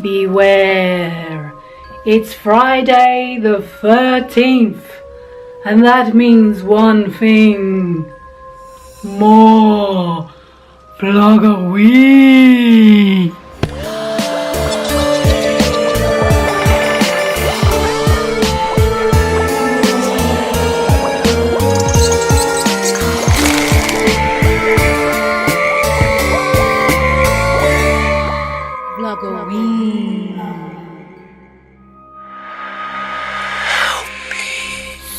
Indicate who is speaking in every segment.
Speaker 1: Beware, it's Friday the 13th, and that means one thing: more Vlogoween.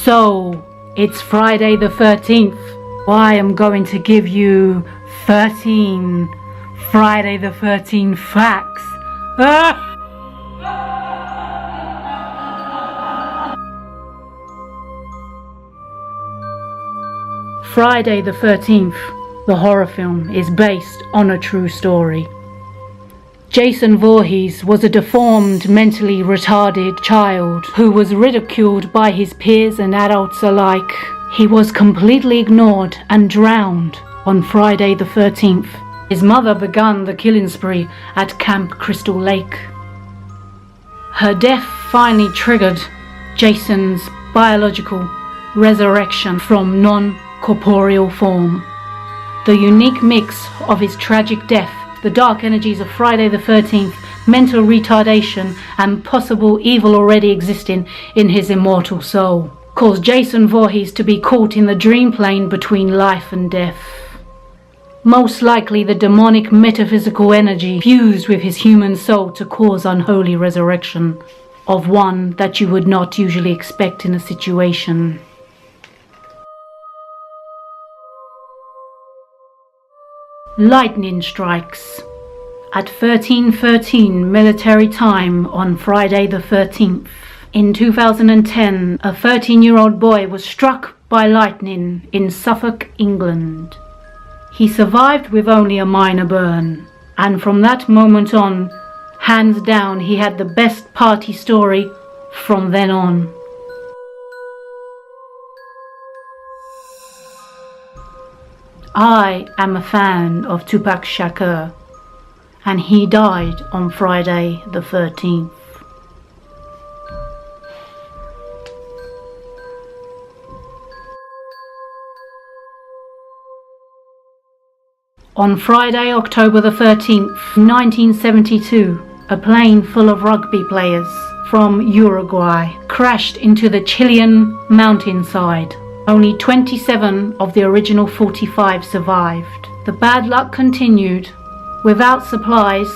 Speaker 1: So, it's Friday the 13th. I am going to give you 13 Friday the 13th facts. Friday the 13th, the horror film, is based on a true story. Jason Voorhees was a deformed, mentally retarded child who was ridiculed by his peers and adults alike. He was completely ignored and drowned on Friday the 13th. His mother began the killing spree at Camp Crystal Lake. Her death finally triggered Jason's biological resurrection from non-corporeal form. The unique mix of his tragic death, the dark energies of Friday the 13th, mental retardation, and possible evil already existing in his immortal soul, caused Jason Voorhees to be caught in the dream plane between life and death. Most likely the demonic metaphysical energy fused with his human soul to cause unholy resurrection of one that you would not usually expect in a situation. Lightning strikes. At 13:13 military time on Friday the 13th. In 2010, a 13-year-old boy was struck by lightning in Suffolk, England. He survived with only a minor burn, and from that moment on, hands down, he had the best party story from then on. I am a fan of Tupac Shakur, and he died on Friday the 13th. On Friday, October the 13th, 1972, a plane full of rugby players from Uruguay crashed into the Chilean mountainside. Only 27 of the original 45 survived. The bad luck continued. Without supplies,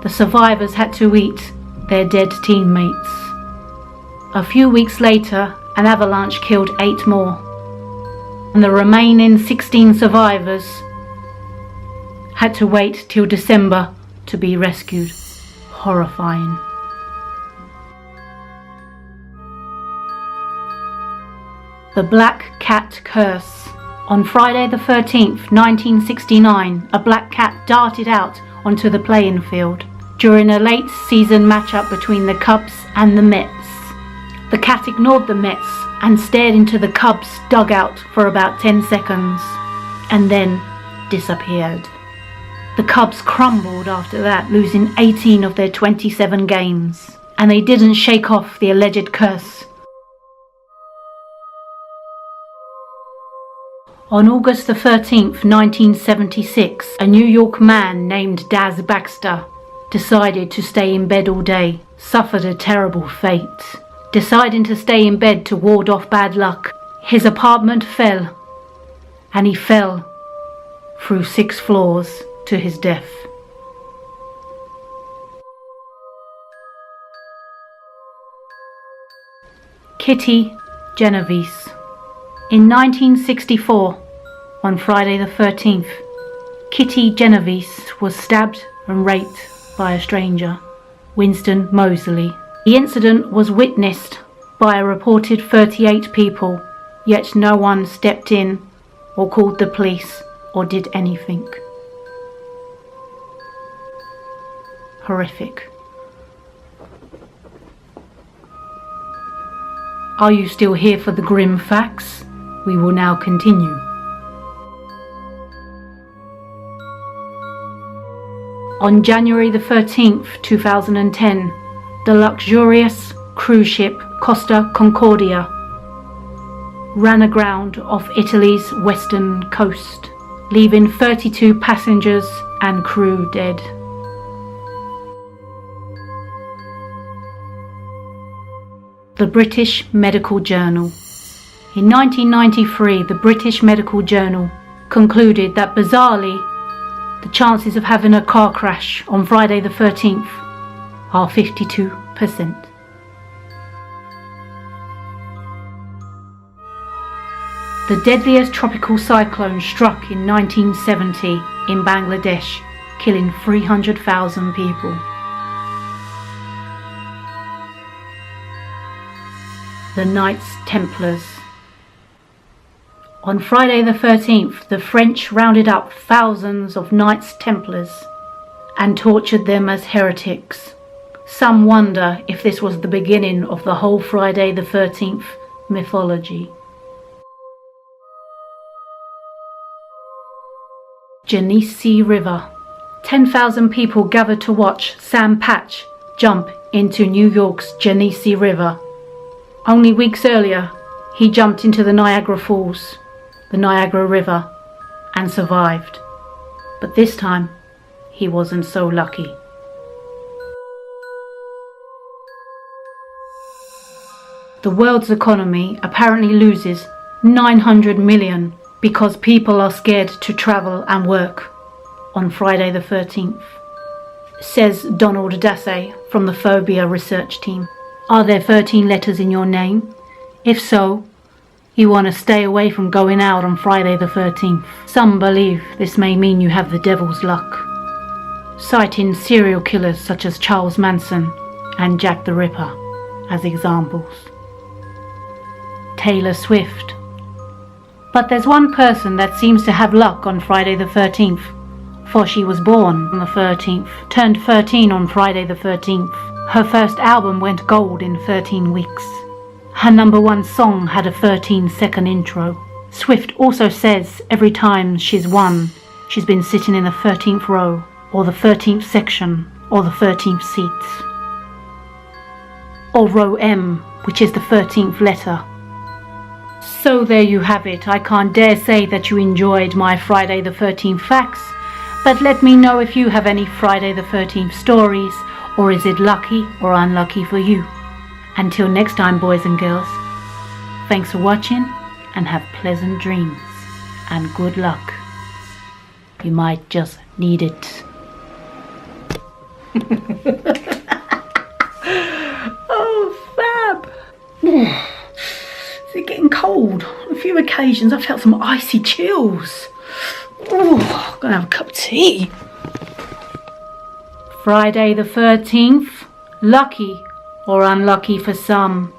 Speaker 1: the survivors had to eat their dead teammates. A few weeks later, an avalanche killed 8 more, and the remaining 16 survivors had to wait till December to be rescued. Horrifying. The Black Cat Curse. On Friday the 13th, 1969, a black cat darted out onto the playing field during a late season matchup between the Cubs and the Mets. The cat ignored the Mets and stared into the Cubs' dugout for about 10 seconds and then disappeared. The Cubs crumbled after that, losing 18 of their 27 games, and they didn't shake off the alleged curse. On August the 13th, 1976, a New York man named Daz Baxter decided to stay in bed all day, suffered a terrible fate. Deciding to stay in bed to ward off bad luck, his apartment fell, and he fell through 6 floors to his death. Kitty Genovese. In 1964, on Friday the 13th, Kitty Genovese was stabbed and raped by a stranger, Winston Moseley. The incident was witnessed by a reported 38 people, yet no one stepped in or called the police or did anything. Horrific. Are you still here for the grim facts? We will now continue. On January the 13th, 2010, the luxurious cruise ship Costa Concordia ran aground off Italy's western coast, leaving 32 passengers and crew dead. The British Medical Journal. In 1993, the British Medical Journal concluded that bizarrely, the chances of having a car crash on Friday the 13th are 52%. The deadliest tropical cyclone struck in 1970 in Bangladesh, killing 300,000 people. The Knights Templars. On Friday the 13th, the French rounded up thousands of Knights Templars and tortured them as heretics. Some wonder if this was the beginning of the whole Friday the 13th mythology. Genesee River. 10,000 people gathered to watch Sam Patch jump into New York's Genesee River. Only weeks earlier, he jumped into the Niagara Falls, the Niagara River, and survived. But this time, he wasn't so lucky. The world's economy apparently loses 900 million because people are scared to travel and work on Friday the 13th, says Donald Dassey from the Phobia research team. Are there 13 letters in your name? If so, you want to stay away from going out on Friday the 13th. Some believe this may mean you have the devil's luck, citing serial killers such as Charles Manson and Jack the Ripper as examples. Taylor Swift. But there's one person that seems to have luck on Friday the 13th, for she was born on the 13th, turned 13 on Friday the 13th. Her first album went gold in 13 weeks. Her #1 song had a 13-second intro. Swift also says every time she's won, she's been sitting in the 13th row, or the 13th section, or the 13th seat, or row M, which is the 13th letter. So there you have it. I can't dare say that you enjoyed my Friday the 13th facts, but let me know if you have any Friday the 13th stories, or is it lucky or unlucky for you? Until next time, boys and girls, thanks for watching and have pleasant dreams and good luck. You might just need it. Oh, fab! Is it getting cold? On a few occasions I've felt some icy chills. Oh, I'm gonna have a cup of tea. Friday the 13th, lucky or unlucky for some.